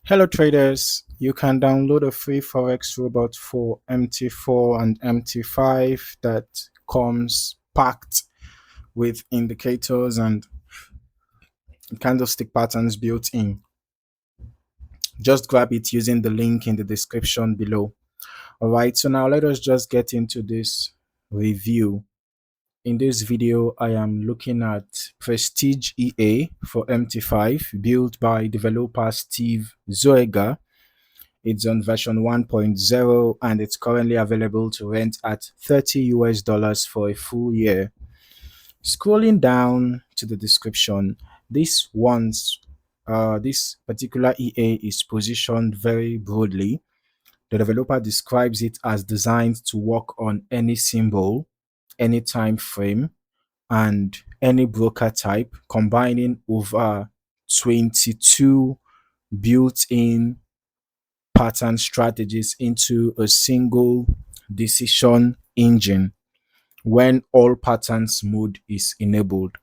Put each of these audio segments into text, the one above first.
Hello traders, you can download a free Forex robot for MT4 and MT5 that comes packed with indicators and candlestick patterns built in. Just grab it using the link in the description below. Alright, so now let us just get into this review. In this video, I am looking at Prestige EA for MT5 built by developer Steve Zoega. It's on version 1.0 and it's currently available to rent at $30 for a full year. Scrolling down to the description, this particular EA is positioned very broadly. The developer describes it as designed to work on any symbol, any time frame, and any broker type, combining over 22 built-in pattern strategies into a single decision engine when all patterns mode is enabled.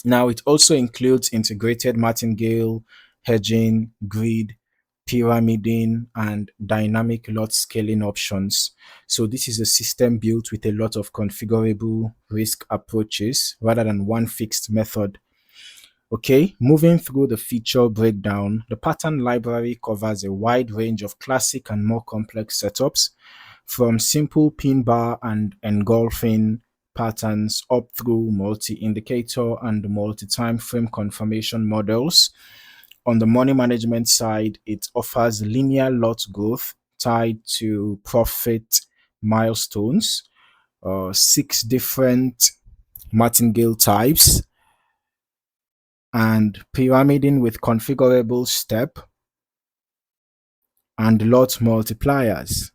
Now, it also includes integrated martingale, hedging, grid, pyramiding, and dynamic lot scaling options. So this is a system built with a lot of configurable risk approaches rather than one fixed method. Okay, moving through the feature breakdown, the pattern library covers a wide range of classic and more complex setups, from simple pin bar and engulfing patterns up through multi-indicator and multi-time frame confirmation models. On the money management side, it offers linear lot growth tied to profit milestones, 6 different martingale types, and pyramiding with configurable step and lot multipliers.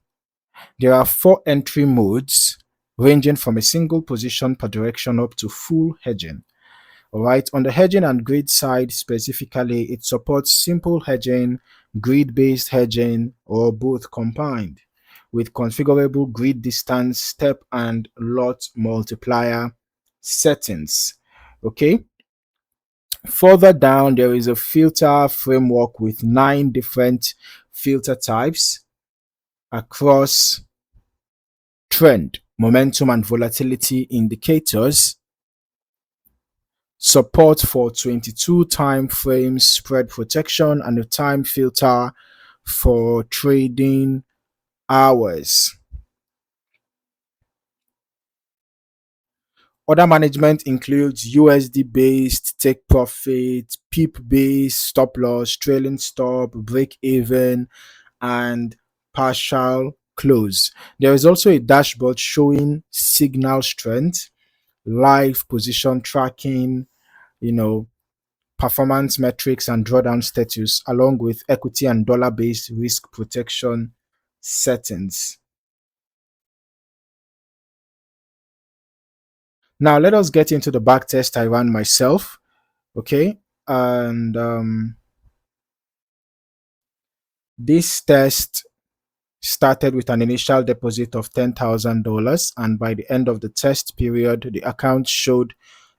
There are 4 entry modes ranging from a single position per direction up to full hedging. Alright, on the hedging and grid side specifically, it supports simple hedging, grid-based hedging, or both combined, with configurable grid distance, step, and lot multiplier settings. Okay. Further down, there is a filter framework with 9 different filter types across trend, momentum, and volatility indicators. Support for 22 time frames spread protection and a time filter for trading hours. Other management includes USD based take profit, PIP based stop loss, trailing stop, break even, and partial close. There is also a dashboard showing signal strength, live position tracking, performance metrics and drawdown status, along with equity and dollar based risk protection settings. Now, let us get into the back test I ran myself. Okay. And this test started with an initial deposit of $10,000, and by the end of the test period, the account showed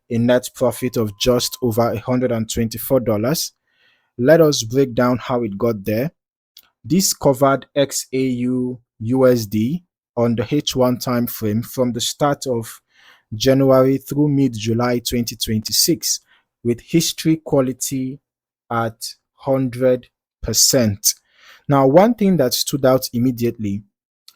a net profit of just over $124. Let us break down how it got there. This covered XAUUSD on the H1 time frame from the start of January through mid-July 2026, with history quality at 100%. Now, one thing that stood out immediately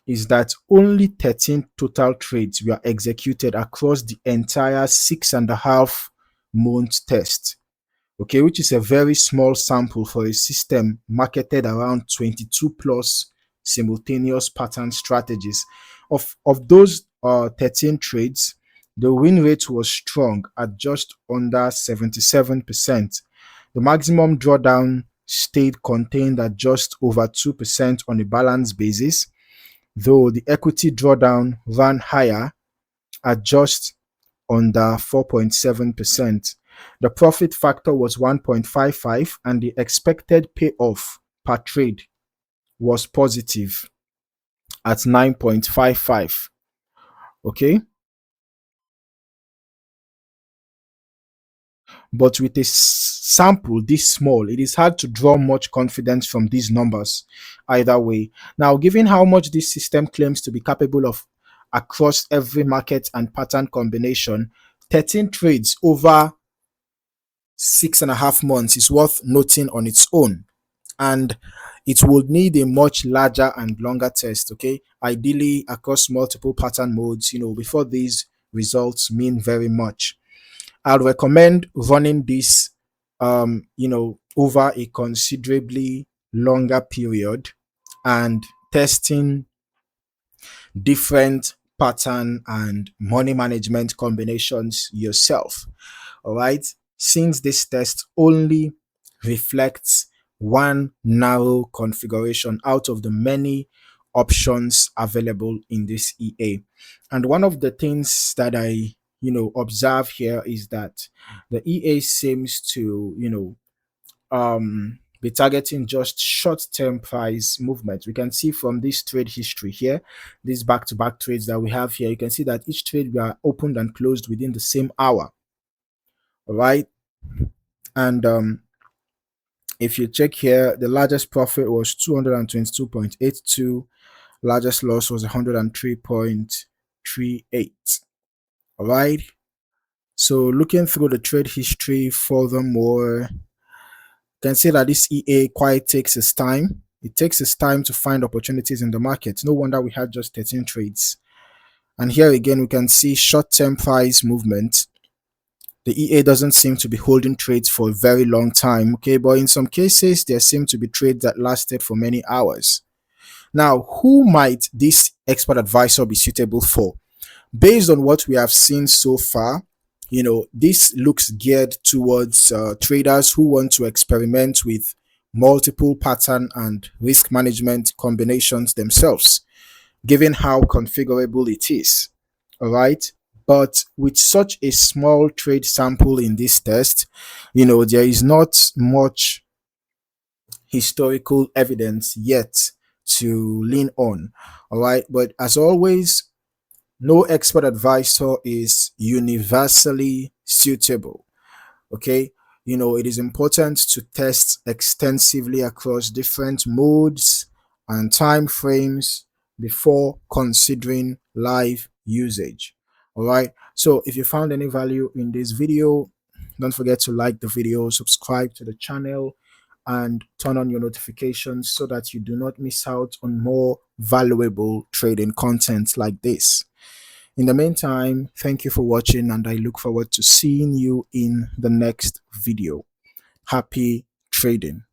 is that only 13 total trades were executed across the entire 6.5 month test. Okay, which is a very small sample for a system marketed around 22 plus simultaneous pattern strategies. Of those 13 trades, the win rate was strong at just under 77%. The maximum drawdown stayed contained at just over 2% on a balance basis, though the equity drawdown ran higher at just under 4.7%. The profit factor was 1.55 and the expected payoff per trade was positive at 9.55. Okay. but with a sample this small, it is hard to draw much confidence from these numbers either way. Now, given how much this system claims to be capable of across every market and pattern combination, 13 trades over 6.5 months is worth noting on its own. And it would need a much larger and longer test, okay? Ideally across multiple pattern modes, before these results mean very much. I'd recommend running this, over a considerably longer period and testing different pattern and money management combinations yourself. All right. Since this test only reflects one narrow configuration out of the many options available in this EA. And one of the things that I, observe here is that the EA seems to, be targeting just short-term price movement. We can see from this trade history here, these back-to-back trades that we have here, you can see that each trade were opened and closed within the same hour. All right. And if you check here, the largest profit was 222.82, largest loss was 103.38. All right. So looking through the trade history furthermore, you can see that this EA quite takes its time. It takes its time to find opportunities in the market. No wonder we had just 13 trades. And here again, we can see short-term price movement. The EA doesn't seem to be holding trades for a very long time, okay? But in some cases, there seem to be trades that lasted for many hours. Now, who might this expert advisor be suitable for? Based on what we have seen so far, this looks geared towards traders who want to experiment with multiple pattern and risk management combinations themselves, given how configurable it is. All right. But with such a small trade sample in this test, there is not much historical evidence yet to lean on. All right. But as always, no expert advisor is universally suitable. Okay. It is important to test extensively across different modes and time frames before considering live usage. All right. So if you found any value in this video, don't forget to like the video, subscribe to the channel, and turn on your notifications so that you do not miss out on more valuable trading content like this. In the meantime, thank you for watching, and I look forward to seeing you in the next video. Happy trading.